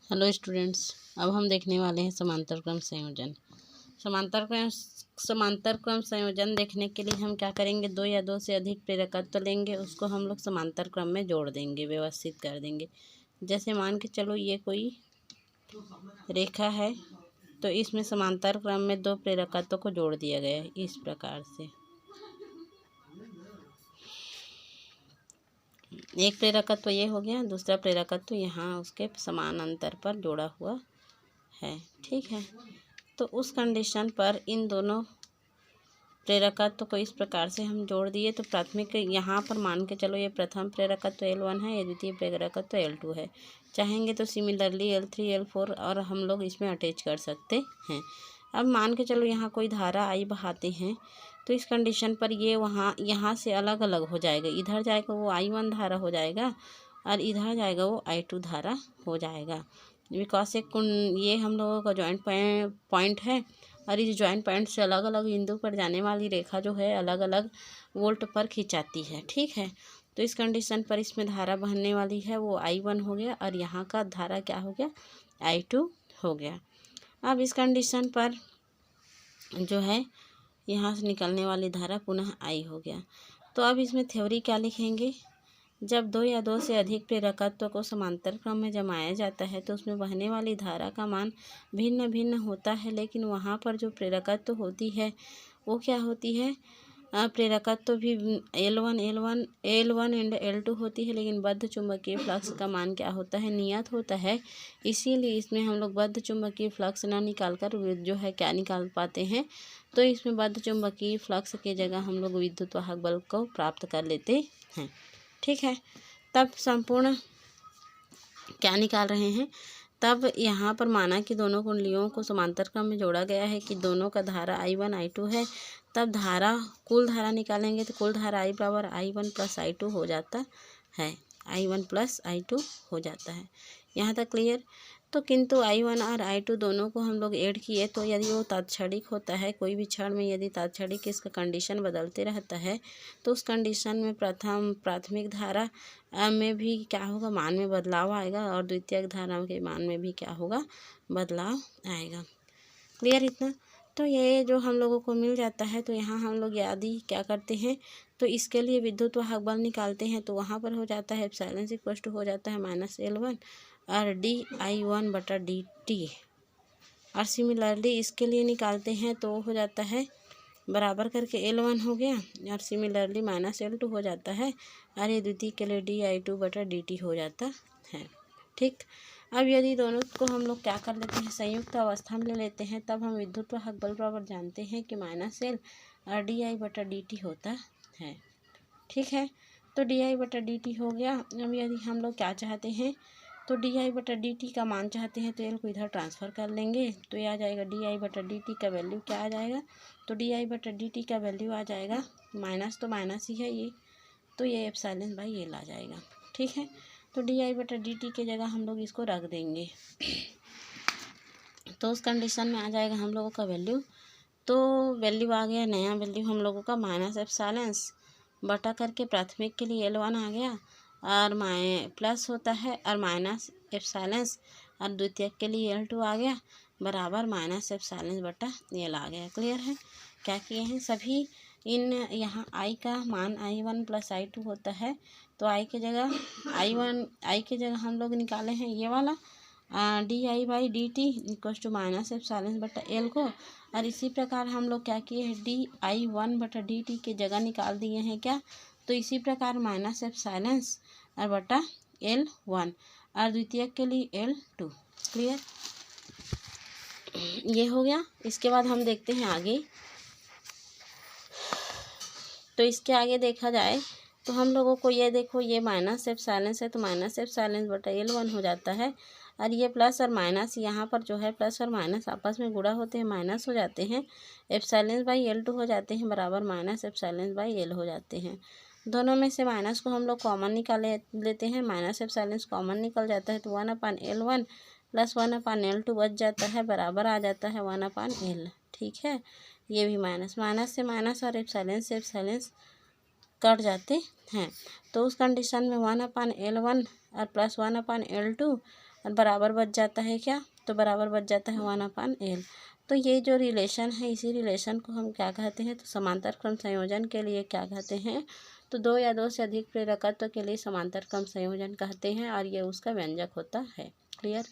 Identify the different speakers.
Speaker 1: Hello students, अब हम देखने वाले हैं समांतर क्रम संयोजन। समांतर क्रम संयोजन देखने के लिए हम क्या करेंगे, दो या दो से अधिक प्रेरकत्व लेंगे, उसको हम लोग समांतर क्रम में जोड़ देंगे, व्यवस्थित कर देंगे। जैसे मान के चलो ये कोई रेखा है, तो इसमें समांतर क्रम में दो प्रेरकत्व को जोड़ दिया गया है इस प्रकार से। एक प्रेरकत्व ये हो गया, दूसरा प्रेरकत्व यहाँ उसके समान अंतर पर जोड़ा हुआ है। ठीक है, तो उस कंडीशन पर इन दोनों प्रेरकत्व को इस प्रकार से हम जोड़ दिए। तो प्राथमिक यहाँ पर मान के चलो ये प्रथम प्रेरकत्व L1 है, ये द्वितीय प्रेरकत्व L2 है। चाहेंगे तो सिमिलरली L3 L4 और हम लोग इसमें अटैच कर सकते हैं। अब मान के चलो यहाँ कोई धारा I बहाते हैं, तो इस कंडीशन पर ये यहाँ से अलग अलग हो जाएगा। इधर जाएगा वो I1 धारा हो जाएगा और इधर जाएगा वो I2 धारा हो जाएगा। बिकॉज ये हम लोगों का जॉइंट पॉइंट है और इस जॉइंट पॉइंट से अलग अलग बिंदु पर जाने वाली रेखा जो है अलग अलग वोल्ट पर खिंचाती है। ठीक है, तो इस कंडीशन पर इसमें धारा बहने वाली है वो I1 हो गया और यहाँ का धारा क्या हो गया, I2 हो गया। अब इस कंडीशन पर जो है यहाँ से निकलने वाली धारा पुनः I हो गया। तो अब इसमें थ्योरी क्या लिखेंगे, जब दो या दो से अधिक प्रेरकत्व को समांतर क्रम में जमाया जाता है तो उसमें बहने वाली धारा का मान भिन्न भिन्न होता है, लेकिन वहाँ पर जो प्रेरकत्व होती है वो क्या होती है, प्रेरकत्व भी L1 एंड L2 होती है, लेकिन बद्ध चुंबकीय फ्लक्स का मान क्या होता है, नियत होता है। इसीलिए इसमें हम लोग बद्ध चुंबकीय फ्लक्स ना निकाल कर जो है क्या निकाल पाते हैं, तो इसमें बद्ध चुंबकीय फ्लक्स के जगह हम लोग विद्युत वाहक बल को प्राप्त कर लेते हैं। ठीक है, तब संपूर्ण क्या निकाल रहे हैं, तब यहाँ पर माना कि दोनों कुंडलियों को समांतर क्रम में जोड़ा गया है कि दोनों का धारा I1 I2 है। तब कुल धारा निकालेंगे तो कुल धारा I बराबर I1 प्लस I2 हो जाता है, I1 प्लस I2 हो जाता है। यहाँ तक क्लियर। तो किंतु I1 और I2 दोनों को हम लोग ऐड किए, तो यदि वो तात्क्षणिक होता है, कोई भी क्षण में यदि तात्क्षणिक इसका कंडीशन बदलते रहता है, तो उस कंडीशन में प्राथमिक धारा में भी क्या होगा, मान में बदलाव आएगा और द्वितीयक धारा के मान में भी क्या होगा, बदलाव आएगा। क्लियर इतना। तो ये जो हम लोगों को मिल जाता है, तो यहाँ हम लोग यदि क्या करते हैं, तो इसके लिए विद्युत वाहक बल निकालते हैं, तो वहाँ पर हो जाता है एप्सिलॉन इक्वल टू हो जाता है -L1 और dI1/dt। और सिमिलरली इसके लिए निकालते हैं तो हो जाता है बराबर करके L1 हो गया और सिमिलरली -L2 हो जाता है और ये द्वितीय के लिए dI2/dt हो जाता है। ठीक, अब यदि दोनों को हम लोग क्या कर लेते हैं, संयुक्त अवस्था में ले लेते हैं, तब हम विद्युत वाहक बल बराबर जानते हैं कि -L और dI/dt होता है। ठीक है, तो dI/dt हो गया। अब यदि हम लोग क्या चाहते हैं, तो dI/dt का मान चाहते हैं, तो L को इधर ट्रांसफ़र कर लेंगे, तो ये आ जाएगा dI/dt का वैल्यू क्या आ जाएगा, तो dI/dt का वैल्यू आ जाएगा, माइनस तो माइनस ही है ये, तो ये ε/L आ जाएगा। ठीक है, तो dI/dt के जगह हम लोग इसको रख देंगे, तो उस कंडीशन में आ जाएगा हम लोगों का वैल्यू। तो वैल्यू आ गया, नया वैल्यू हम लोगों का -ε बटा करके प्राथमिक के लिए L1 आ गया और प्लस होता है और -ε और द्वितीयक के लिए L2 आ गया बराबर -ε/L आ गया। क्लियर है। क्या किए हैं सभी, इन यहाँ I का मान I1 प्लस I2 होता है, तो I के जगह हम लोग निकाले हैं ये वाला dI/dt इक्वल टू -ε/L को, और इसी प्रकार हम लोग क्या किए हैं, dI1/dt के जगह निकाल दिए हैं क्या, तो इसी प्रकार -ε/L1 और द्वितीयक के लिए L2। क्लियर, ये हो गया। इसके बाद हम देखते हैं आगे। तो इसके आगे देखा जाए तो हम लोगों को ये देखो, ये -ε है तो -ε/L1 हो जाता है, और ये प्लस और माइनस यहाँ पर जो है प्लस और माइनस आपस में गुणा होते हैं, माइनस हो जाते हैं, ε/L2 हो जाते हैं बराबर -ε/L हो जाते हैं। दोनों में से माइनस को हम लोग कॉमन निकाल लेते हैं, -ε कॉमन निकल जाता है, तो 1/L1 प्लस 1/L2 बच जाता है बराबर आ जाता है 1/L। ठीक है, ये भी माइनस से माइनस और एप्सिलॉन से एप्सिलॉन कट जाते हैं, तो उस कंडीशन में 1/L1 और प्लस 1/L2 और बराबर बच जाता है क्या, तो बराबर बच जाता है 1/L। तो ये जो रिलेशन है, इसी रिलेशन को हम क्या कहते हैं, तो समांतर क्रम संयोजन के लिए क्या कहते हैं, तो दो या दो से अधिक प्रेरकत्व के लिए समांतर क्रम संयोजन कहते हैं, और ये उसका व्यंजक होता है। क्लियर।